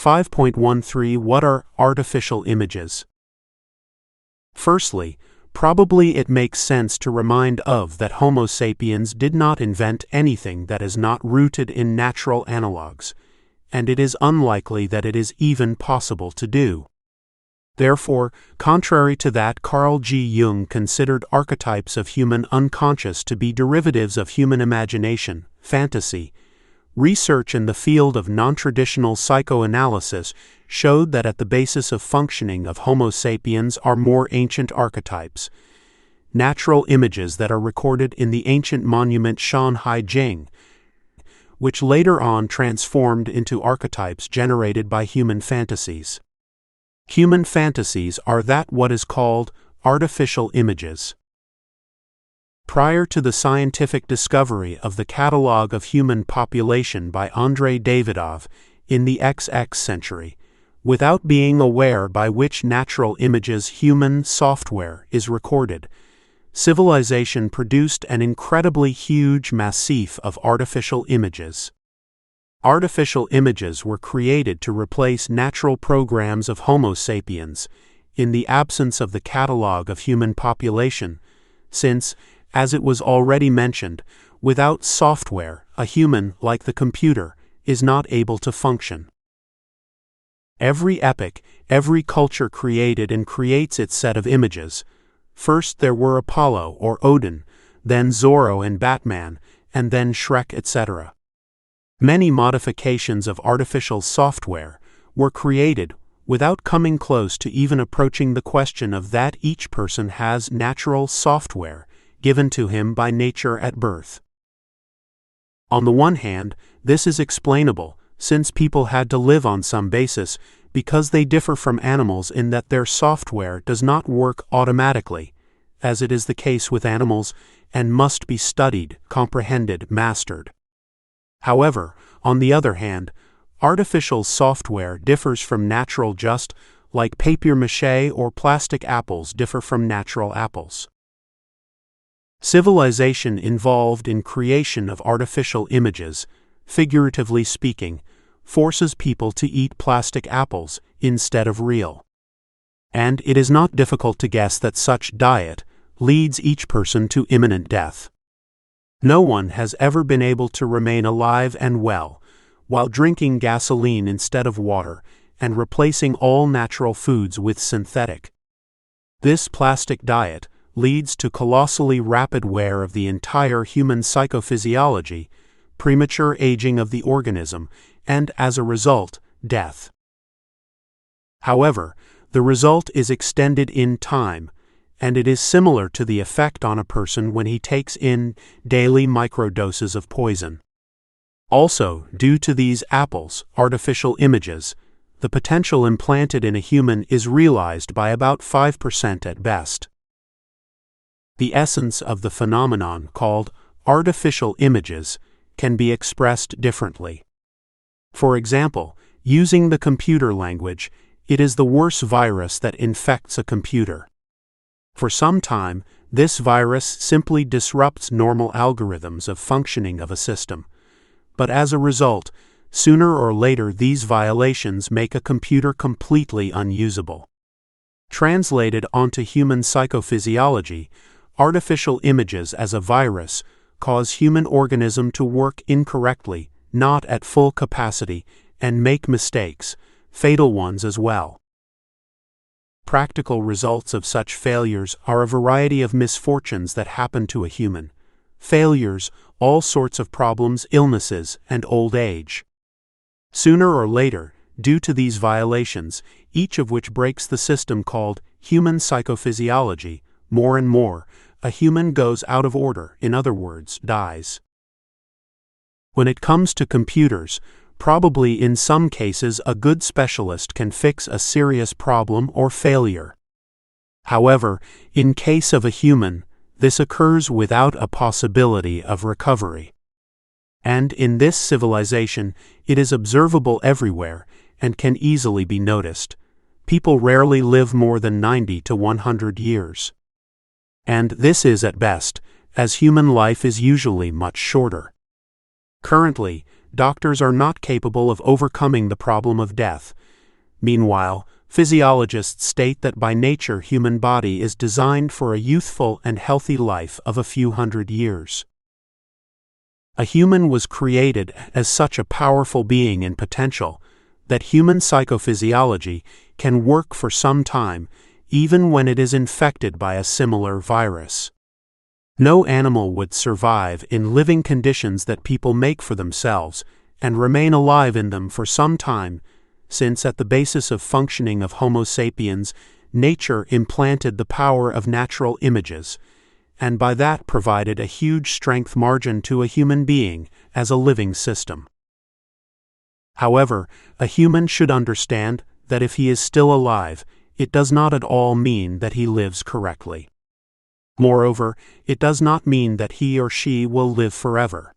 5.13 What are artificial images? Firstly, probably it makes sense to remind of that Homo sapiens did not invent anything that is not rooted in natural analogues, and it is unlikely that it is even possible to do. Therefore, contrary to that, Carl G. Jung considered archetypes of human unconscious to be derivatives of human imagination, fantasy. Research in the field of non-traditional psychoanalysis showed that at the basis of functioning of Homo sapiens are more ancient archetypes, natural images that are recorded in the ancient monument Shan Hai Jing, which later on transformed into archetypes generated by human fantasies. Human fantasies are what is called artificial images. Prior to the scientific discovery of the catalogue of human population by Andrey Davydov in the XX century, without being aware by which natural images human software is recorded, civilization produced an incredibly huge massif of artificial images. Artificial images were created to replace natural programs of Homo sapiens in the absence of the catalogue of human population, since, as it was already mentioned, without software, a human, like the computer, is not able to function. Every epoch, every culture created and creates its set of images. First there were Apollo or Odin, then Zorro and Batman, and then Shrek, etc. Many modifications of artificial software were created without coming close to even approaching the question of that each person has natural software given to him by nature at birth. On the one hand, this is explainable, since people had to live on some basis, because they differ from animals in that their software does not work automatically, as it is the case with animals, and must be studied, comprehended, mastered. However, on the other hand, artificial software differs from natural just like papier-mâché or plastic apples differ from natural apples. Civilization involved in creation of artificial images, figuratively speaking, forces people to eat plastic apples instead of real. And it is not difficult to guess that such diet leads each person to imminent death. No one has ever been able to remain alive and well while drinking gasoline instead of water and replacing all natural foods with synthetic. This plastic diet leads to colossally rapid wear of the entire human psychophysiology, premature aging of the organism, and as a result, death. However, the result is extended in time, and it is similar to the effect on a person when he takes in daily microdoses of poison. Also, due to these apples, artificial images, the potential implanted in a human is realized by about 5% at best. The essence of the phenomenon called artificial images can be expressed differently. For example, using the computer language, it is the worse virus that infects a computer. For some time, this virus simply disrupts normal algorithms of functioning of a system, but as a result, sooner or later these violations make a computer completely unusable. Translated onto human psychophysiology, artificial images as a virus cause human organism to work incorrectly, not at full capacity, and make mistakes, fatal ones as well. Practical results of such failures are a variety of misfortunes that happen to a human. Failures, all sorts of problems, illnesses, and old age. Sooner or later, due to these violations, each of which breaks the system called human psychophysiology, more and more, a human goes out of order, in other words, dies. When it comes to computers, probably in some cases a good specialist can fix a serious problem or failure. However, in case of a human, this occurs without a possibility of recovery. And in this civilization, it is observable everywhere and can easily be noticed. People rarely live more than 90 to 100 years. And this is at best, as human life is usually much shorter. Currently, doctors are not capable of overcoming the problem of death. Meanwhile, physiologists state that by nature human body is designed for a youthful and healthy life of a few hundred years. A human was created as such a powerful being in potential that human psychophysiology can work for some time, even when it is infected by a similar virus. No animal would survive in living conditions that people make for themselves and remain alive in them for some time, since at the basis of functioning of Homo sapiens, nature implanted the power of natural images, and by that provided a huge strength margin to a human being as a living system. However, a human should understand that if he is still alive, it does not at all mean that he lives correctly. Moreover, it does not mean that he or she will live forever.